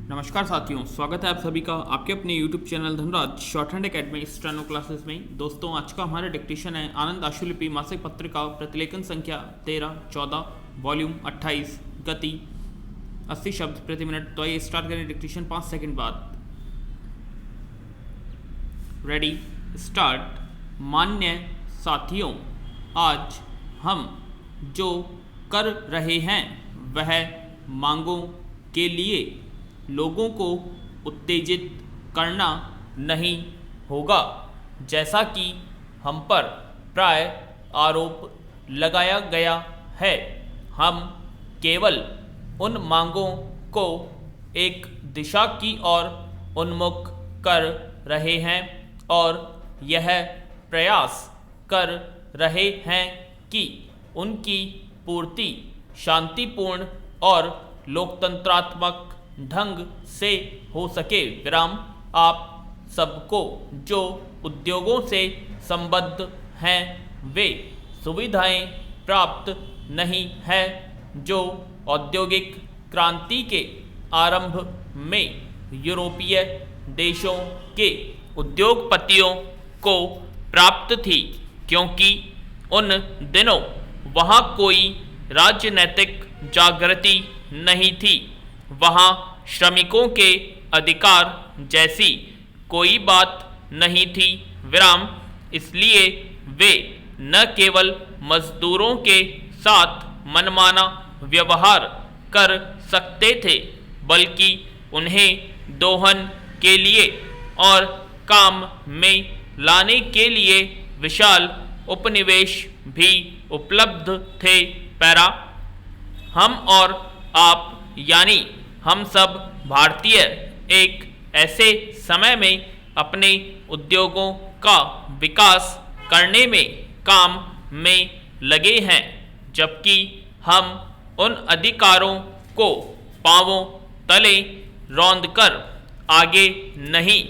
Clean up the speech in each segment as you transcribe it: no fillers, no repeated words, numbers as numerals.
नमस्कार साथियों, स्वागत है आप सभी का आपके अपने YouTube channel Dhanraj short hand academy steno classes में। दोस्तों, आज का हमारा डिक्टेशन है आनंद आशुलिपि मासिक पत्रिका प्रतिलेखन संख्या 13, 14, वॉल्यूम 28, गति 80 शब्द प्रति मिनट। तो आइए स्टार्ट करें डिक्टेशन 5 सेकंड बाद। Ready, start. मान्य साथियों, आज हम जो कर रहे हैं वह मांगों के लिए लोगों को उत्तेजित करना नहीं होगा, जैसा कि हम पर प्राय आरोप लगाया गया है। हम केवल उन मांगों को एक दिशा की ओर उन्मुख कर रहे हैं और यह प्रयास कर रहे हैं कि उनकी पूर्ति शांतिपूर्ण और लोकतंत्रात्मक ढंग से हो सके। विराम। आप सबको जो उद्योगों से संबद्ध हैं वे सुविधाएं प्राप्त नहीं है जो औद्योगिक क्रांति के आरंभ में यूरोपीय देशों के उद्योगपतियों को प्राप्त थी, क्योंकि उन दिनों वहाँ कोई राजनैतिक जागृति नहीं थी। वहाँ श्रमिकों के अधिकार जैसी कोई बात नहीं थी। विराम। इसलिए वे न केवल मजदूरों के साथ मनमाना व्यवहार कर सकते थे, बल्कि उन्हें दोहन के लिए और काम में लाने के लिए विशाल उपनिवेश भी उपलब्ध थे। पैरा। हम और आप यानी हम सब भारतीय एक ऐसे समय में अपने उद्योगों का विकास करने में काम में लगे हैं, जबकि हम उन अधिकारों को पांवों तले रौंदकर आगे नहीं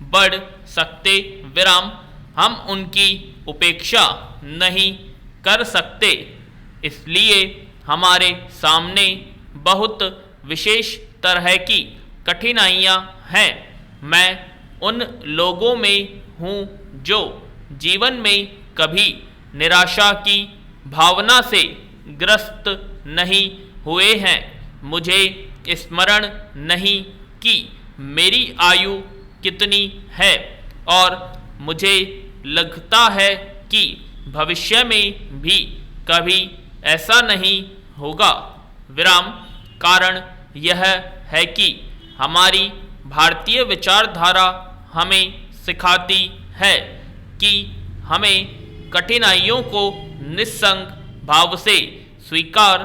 बढ़ सकते। विराम। हम उनकी उपेक्षा नहीं कर सकते, इसलिए हमारे सामने बहुत विशेष तरह की कठिनाइयाँ हैं। मैं उन लोगों में हूँ जो जीवन में कभी निराशा की भावना से ग्रस्त नहीं हुए हैं। मुझे स्मरण नहीं कि मेरी आयु कितनी है और मुझे लगता है कि भविष्य में भी कभी ऐसा नहीं होगा। विराम। कारण यह है कि हमारी भारतीय विचारधारा हमें सिखाती है कि हमें कठिनाइयों को निस्संग भाव से स्वीकार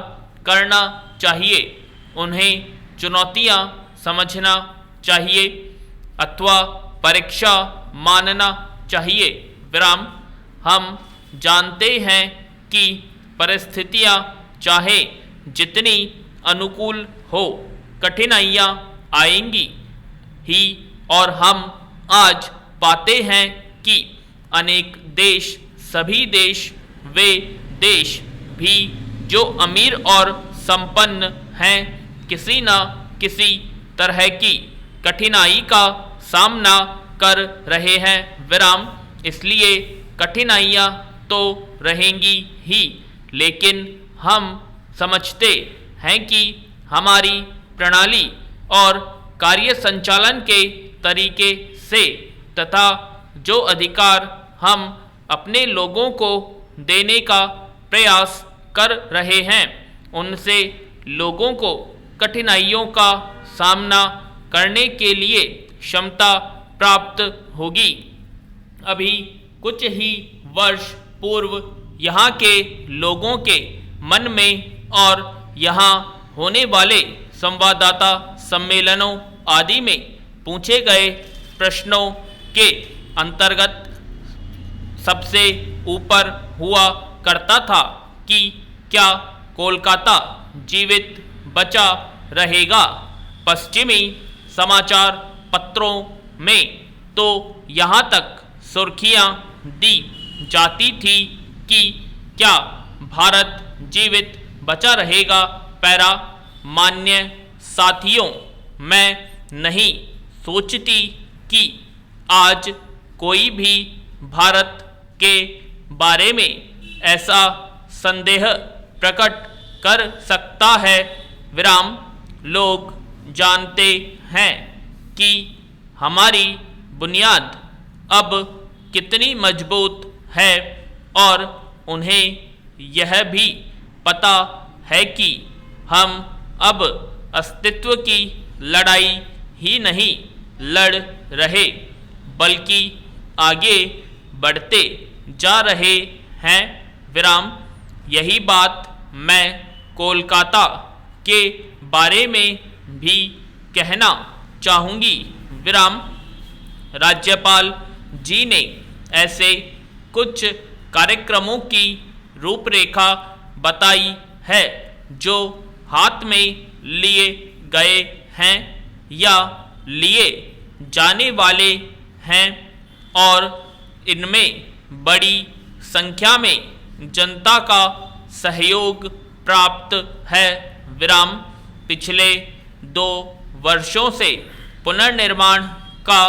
करना चाहिए, उन्हें चुनौतियां समझना चाहिए अथवा परीक्षा मानना चाहिए। विराम। हम जानते हैं कि परिस्थितियां चाहे जितनी अनुकूल हो, कठिनाइयाँ आएंगी ही, और हम आज पाते हैं कि अनेक देश, सभी देश, वे देश भी जो अमीर और संपन्न हैं, किसी न किसी तरह की कठिनाई का सामना कर रहे हैं। विराम। इसलिए कठिनाइयाँ तो रहेंगी ही, लेकिन हम समझते हैं कि हमारी प्रणाली और कार्य संचालन के तरीके से तथा जो अधिकार हम अपने लोगों को देने का प्रयास कर रहे हैं, उनसे लोगों को कठिनाइयों का सामना करने के लिए क्षमता प्राप्त होगी। अभी कुछ ही वर्ष पूर्व यहाँ के लोगों के मन में और यहाँ होने वाले संवाददाता सम्मेलनों आदि में पूछे गए प्रश्नों के अंतर्गत सबसे ऊपर हुआ करता था कि क्या कोलकाता जीवित बचा रहेगा। पश्चिमी समाचार पत्रों में तो यहाँ तक सुर्खियाँ दी जाती थी कि क्या भारत जीवित बचा रहेगा। पैरा। मान्य साथियों, मैं नहीं सोचती कि आज कोई भी भारत के बारे में ऐसा संदेह प्रकट कर सकता है। विराम लोग जानते हैं कि हमारी बुनियाद अब कितनी मजबूत है और उन्हें यह भी पता है कि हम अब अस्तित्व की लड़ाई ही नहीं लड़ रहे बल्कि आगे बढ़ते जा रहे हैं। विराम यही बात मैं कोलकाता के बारे में भी कहना चाहूँगी। विराम राज्यपाल जी ने ऐसे कुछ कार्यक्रमों की रूपरेखा बताई है जो हाथ में लिए गए हैं या लिए जाने वाले हैं और इनमें बड़ी संख्या में जनता का सहयोग प्राप्त है। विराम पिछले 2 वर्षों से पुनर्निर्माण का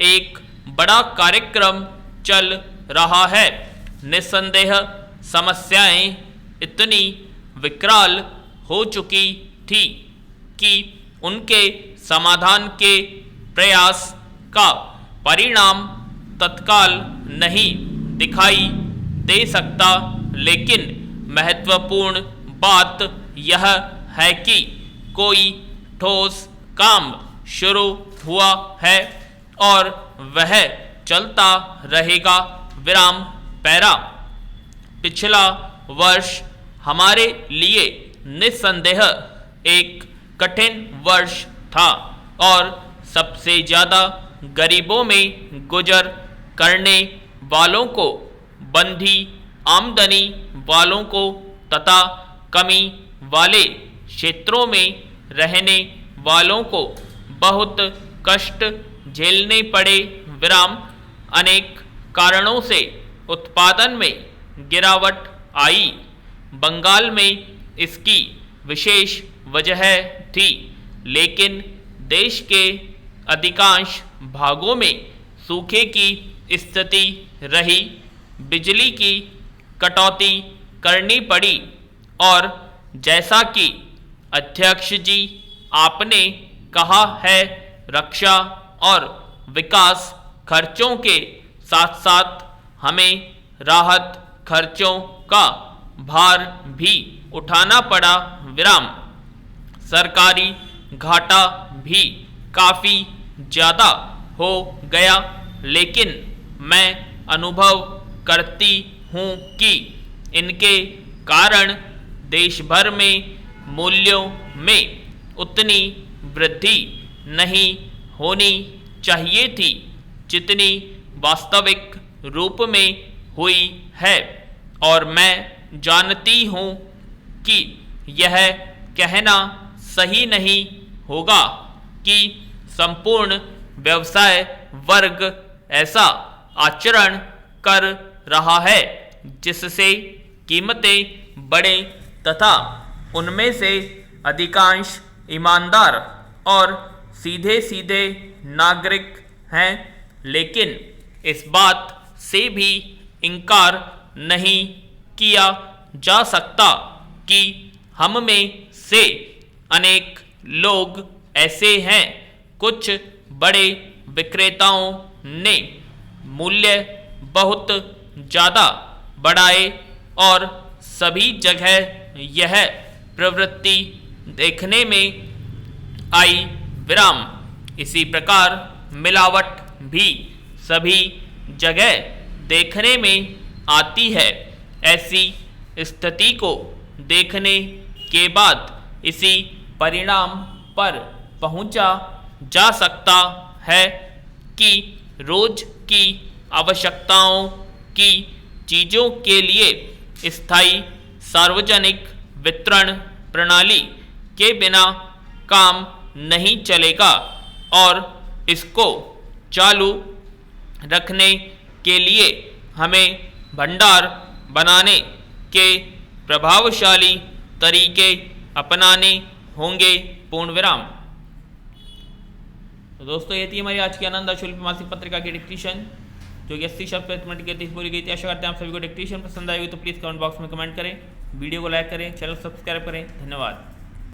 एक बड़ा कार्यक्रम चल रहा है। निस्संदेह समस्याएं इतनी विकराल हो चुकी थी कि उनके समाधान के प्रयास का परिणाम तत्काल नहीं दिखाई दे सकता, लेकिन महत्वपूर्ण बात यह है कि कोई ठोस काम शुरू हुआ है और वह चलता रहेगा। विराम पैरा पिछला वर्ष हमारे लिए निस्संदेह एक कठिन वर्ष था और सबसे ज़्यादा गरीबों में गुजर करने वालों को, बंधी आमदनी वालों को तथा कमी वाले क्षेत्रों में रहने वालों को बहुत कष्ट झेलने पड़े। विराम अनेक कारणों से उत्पादन में गिरावट आई। बंगाल में इसकी विशेष वजह थी, लेकिन देश के अधिकांश भागों में सूखे की स्थिति रही, बिजली की कटौती करनी पड़ी और जैसा कि अध्यक्ष जी आपने कहा है, रक्षा और विकास खर्चों के साथ साथ हमें राहत खर्चों का भार भी उठाना पड़ा। विराम सरकारी घाटा भी काफ़ी ज़्यादा हो गया, लेकिन मैं अनुभव करती हूँ कि इनके कारण देश भर में मूल्यों में उतनी वृद्धि नहीं होनी चाहिए थी जितनी वास्तविक रूप में हुई है, और मैं जानती हूँ कि यह कहना सही नहीं होगा कि संपूर्ण व्यवसाय वर्ग ऐसा आचरण कर रहा है जिससे कीमतें बढ़े तथा उनमें से अधिकांश ईमानदार और सीधे सीधे नागरिक हैं, लेकिन इस बात से भी इनकार नहीं किया जा सकता कि हम में से अनेक लोग ऐसे हैं। कुछ बड़े विक्रेताओं ने मूल्य बहुत ज़्यादा बढ़ाए और सभी जगह यह प्रवृत्ति देखने में आई। विराम इसी प्रकार मिलावट भी सभी जगह देखने में आती है। ऐसी स्थिति को देखने के बाद इसी परिणाम पर पहुंचा जा सकता है कि रोज की आवश्यकताओं की चीज़ों के लिए स्थायी सार्वजनिक वितरण प्रणाली के बिना काम नहीं चलेगा और इसको चालू रखने के लिए हमें भंडार बनाने के प्रभावशाली तरीके अपनाने होंगे। पूर्ण विराम। तो दोस्तों ये थी हमारी आज की आनंद आशुलिपि मासिक पत्रिका की डिक्टेशन जो कि 80 शब्द प्रति मिनट की 30 बोली गई थी। आशा करते हैं आप सभी को डिक्टेशन पसंद आएगी, तो प्लीज़ कमेंट बॉक्स में कमेंट करें, वीडियो को लाइक करें, चैनल सब्सक्राइब करें। धन्यवाद।